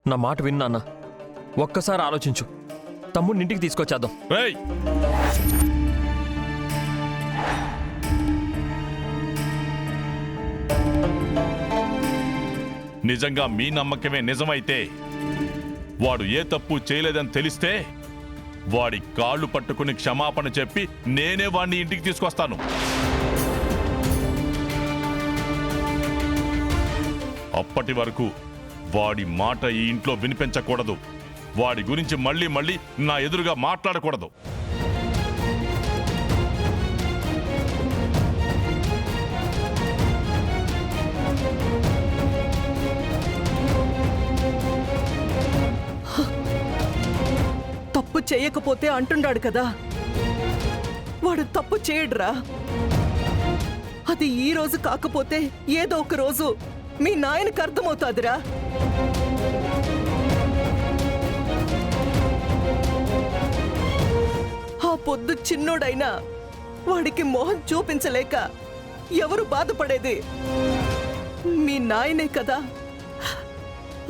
నా మాట విను నాన్న. ఒక్కసారి ఆలోచించు. తమ్ముడిని ఇంటికి తీసుకొచ్చేద్దాం. ఏయ్! నిజంగా మీ నమ్మకమే నిజమైతే వాడు ఏ తప్పు చేయలేదని తెలిస్తే వాడి కాళ్ళు పట్టుకుని క్షమాపణ చెప్పి నేనే వాడిని ఇంటికి తీసుకొస్తాను. అప్పటి వరకు వాడి మాట ఈ ఇంట్లో వినిపించకూడదు. వాడి గురించి మళ్ళీ మళ్ళీ నా ఎదురుగా మాట్లాడకూడదు. తప్పు చేయకపోతే అంటున్నాడు కదా, వాడు తప్పు చేయడురా. అది ఈ రోజు కాకపోతే ఏదో ఒక రోజు మీ నాయనకు అర్థమవుతాదిరా. ఆ పొద్దు చిన్నోడైనా వాడికి మొహం చూపించలేక ఎవరు బాధపడేది? మీ నాయనే కదా.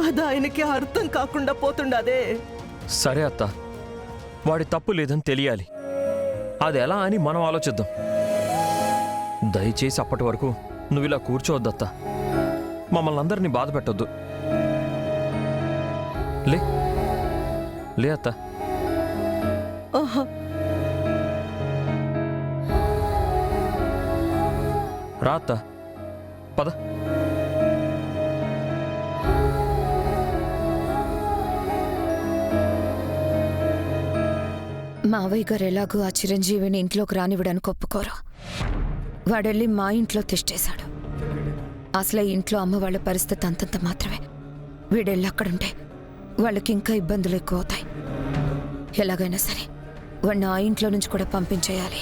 అది ఆయనకి అర్థం కాకుండా పోతుండదే. సరే అత్త, వాడి తప్పు లేదని తెలియాలి. అది ఎలా అని మనం ఆలోచిద్దాం. దయచేసి అప్పటి వరకు నువ్వు ఇలా కూర్చోవద్దత్త. మమ్మల్ని అందరినీ బాధ పెట్టొద్దు. లే లే అత్త. ఆహా, రా అత్త, పద. మావయ్య గారు ఎలాగూ ఆ చిరంజీవిని ఇంట్లోకి రానివ్వడానికి ఒప్పుకోరు. వాడెళ్ళి మా ఇంట్లో తిష్టేశాడు. అసలే ఇంట్లో అమ్మ వాళ్ళ పరిస్థితి అంతంత మాత్రమే. వీడెళ్ళి అక్కడుంటే వాళ్ళకి ఇంకా ఇబ్బందులు ఎక్కువ అవుతాయి. ఎలాగైనా సరే వాడిని ఆ ఇంట్లో నుంచి కూడా పంపించేయాలి.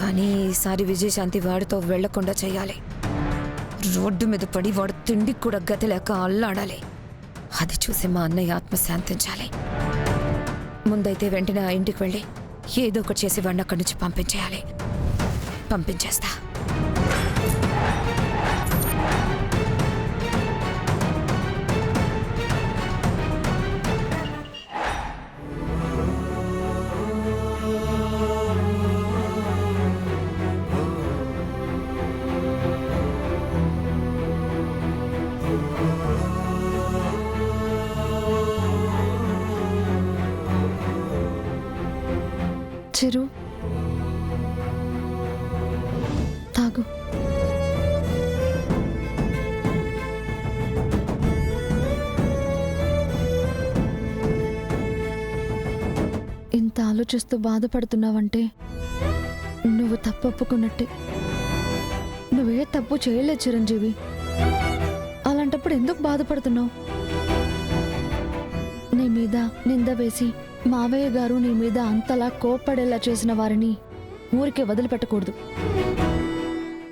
కానీ ఈసారి విజయశాంతి వాడితో వెళ్లకుండా చేయాలి. రోడ్డు మీద పడి వాడు తిండికి కూడా గతి లేక అల్లాడాలి. అది చూసి మా అన్నయ్య ఆత్మ శాంతించాలి. ముందైతే వెంటనే ఆ ఇంటికి వెళ్ళి ఏదో ఒకటి చేసి వాడిని అక్కడి నుంచి పంపించేయాలి. పంపించేస్తా. చిరు, తాగు. ఇంత ఆలోచిస్తూ బాధపడుతున్నావంటే నువ్వు తప్పు ఒప్పుకున్నట్టే. నువ్వే తప్పు చేయలేదు చిరంజీవి. అలాంటప్పుడు ఎందుకు బాధపడుతున్నావు? నీ మీద నింద వేసి మావయ్య గారు నీ మీద అంతలా కోప్పడేలా చేసిన వారిని ఊరికే వదిలిపెట్టకూడదు.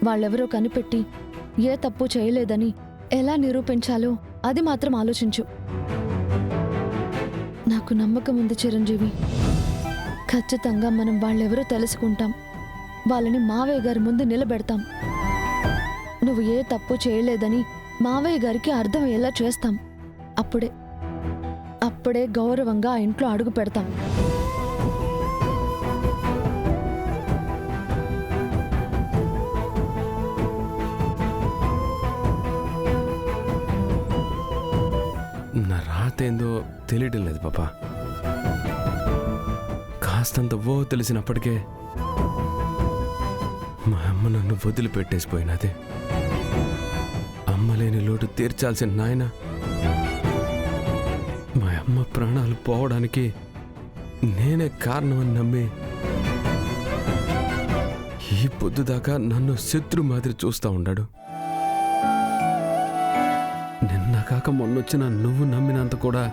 వాళ్ళెవరో కనిపెట్టి ఏ తప్పు చేయలేదని ఎలా నిరూపించాలో అది మాత్రం ఆలోచించు. నాకు నమ్మకం ఉంది చిరంజీవి, ఖచ్చితంగా మనం వాళ్ళెవరో తెలుసుకుంటాం. వాళ్ళని మావయ్య గారి ముందు నిలబెడతాం. నువ్వు ఏ తప్పు చేయలేదని మావయ్య గారికి అర్థమయ్యేలా చేస్తాం. అప్పుడే గౌరవంగా ఆ ఇంట్లో అడుగు పెడతాం. నా రాత ఏందో తెలియడం లేదు పాపా. కాస్తంత తెలిసినప్పటికే మా అమ్మ నన్ను వదిలిపెట్టేసిపోయినది. అమ్మలేని లోటు తీర్చాల్సిన నాయన మా అమ్మ ప్రాణాలు పోవడానికి నేనే కారణమని నమ్మి ఈ పొద్దు దాకా నన్ను శత్రు మాదిరి చూస్తూ ఉన్నాడు. నిన్న కాక మొన్నొచ్చిన నువ్వు నమ్మినంత కూడా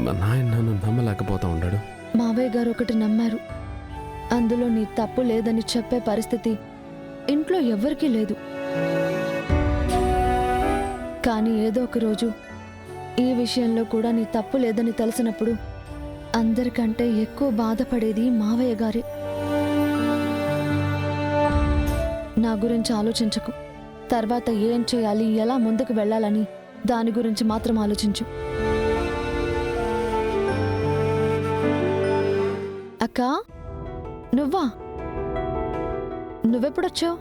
మా నాయన నన్ను నమ్మలేకపోతా ఉన్నాడు. మావయ్య గారు ఒకటి నమ్మారు, అందులో నీ తప్పు లేదని చెప్పే పరిస్థితి ఇంట్లో ఎవ్వరికీ లేదు. కానీ ఏదో ఒక రోజు ఈ విషయంలో కూడా నీ తప్పు లేదని తెలిసినప్పుడు అందరికంటే ఎక్కువ బాధపడేది మావయ్య గారే. నా గురించి ఆలోచించకు. తర్వాత ఏం చేయాలి, ఎలా ముందుకు వెళ్ళాలని దాని గురించి మాత్రం ఆలోచించు. అక్క, నువ్వా? నువ్వెప్పుడొచ్చావు?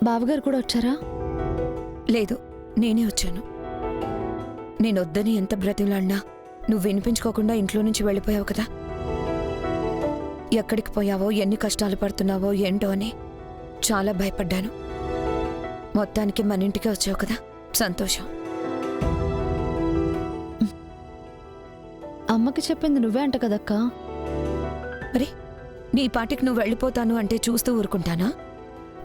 బావగారు కూడా వచ్చారా? లేదు, నేనే వచ్చాను. నేనొద్దని ఎంత బ్రతిలాడినా నువ్వు వినిపించుకోకుండా ఇంట్లో నుంచి వెళ్ళిపోయావు కదా. ఎక్కడికి పోయావో, ఎన్ని కష్టాలు పడుతున్నావో ఏంటో అని చాలా భయపడ్డాను. మొత్తానికి మన ఇంటికే వచ్చావు కదా, సంతోషం. అమ్మకి చెప్పింది నువ్వే అంట కదక్కా. మరి నీ పాటికి నువ్వు వెళ్ళిపోతాను అంటే చూస్తూ ఊరుకుంటానా?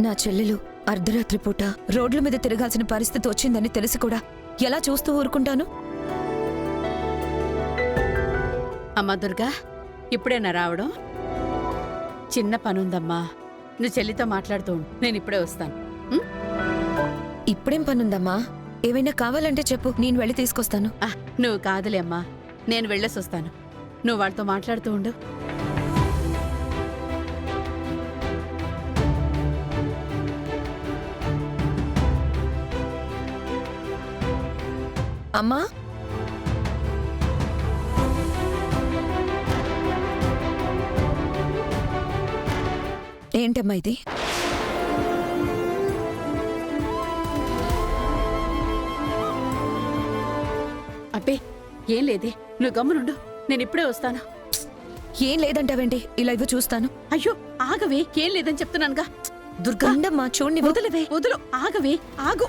నా చెల్లెలు అర్ధరాత్రి పూట రోడ్ల మీద తిరగాల్సిన పరిస్థితి వచ్చిందని తెలిసి కూడా ఎలా చూస్తూ ఊరుకుంటాను? అమ్మా దుర్గా, ఇప్పుడేనా రావడం? చిన్న పనుందమ్మా, నువ్వు చెల్లితో మాట్లాడుతూ ఉండు, నేను ఇప్పుడే వస్తాను. ఉం? ఇప్పుడేం పనుందమ్మా? ఏమైనా కావాలంటే చెప్పు, నేను వెళ్ళి తీసుకొస్తాను. నువ్వు కాదులే అమ్మా, నేను వెళ్ళేసి వస్తాను. నువ్వు వాళ్ళతో మాట్లాడుతూ ఉండు. అమ్మా, ఏంటమ్మా ఇది? అబ్బే ఏం లేదే, నువ్వు గమ్మునుండు, నేను ఇప్పుడే వస్తాను. ఏం లేదంటావేంటి? ఇలా ఇవ్వు చూస్తాను. అయ్యో ఆగవే, ఏం లేదని చెప్తున్నానుగా. దుర్గా, ఉండమ్మా, చూడండి. వదులవే, వదులు, ఆగవే, ఆగు.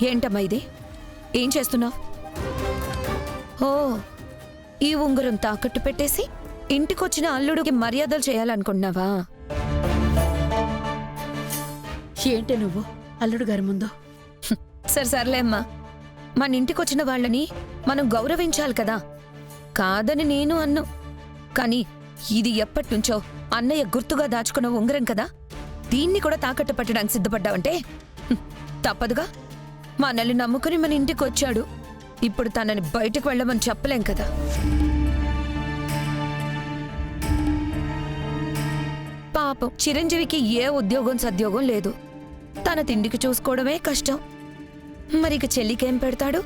ఏంటమ్మా ఇది? ఏం చేస్తున్నావు? ఓ, ఈ ఉంగరం తాకట్టు పెట్టేసి ఇంటికొచ్చిన అల్లుడికి మర్యాదలు చేయాలనుకుంటున్నావా? ఏంటి నువ్వు అల్లుడు గారి ముందు? సర్లే అమ్మా, మన ఇంటికొచ్చిన వాళ్ళని మనం గౌరవించాలి కదా. కాదని నేను అన్ను, కానీ ఇది ఎప్పటినుంచో అన్నయ్య గుర్తుగా దాచుకున్న ఉంగరం కదా, దీన్ని కూడా తాకట్టు పెట్టడానికి సిద్ధపడ్డావంటే తప్పదుగా. మనల్ని నమ్ముకుని మన ఇంటికి వచ్చాడు, ఇప్పుడు తనని బయటకు వెళ్ళమని చెప్పలేం కదా. పాపం చిరంజీవికి ఏ ఉద్యోగం సద్యోగం లేదు, తన తిండికి చూసుకోవడమే కష్టం. మరిక చెల్లికేం పెడతాడు?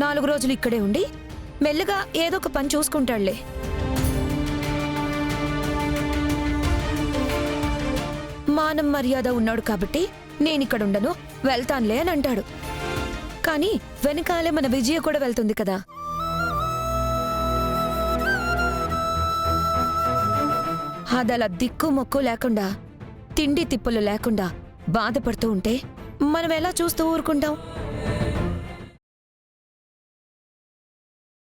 4 రోజులు ఇక్కడే ఉండి మెల్లగా ఏదో ఒక పని చూసుకుంటాడులే. మానం మర్యాద ఉన్నాడు కాబట్టి నేనిక్కడుండను, వెళ్తానులే అని అంటాడు. కానీ వెనకాలే మన విజయ కూడా వెళ్తుంది కదా. అదలా దిక్కు మొక్కు లేకుండా, తిండి తిప్పులు లేకుండా బాధపడుతూ ఉంటే మనం ఎలా చూస్తూ ఊరుకుంటాం?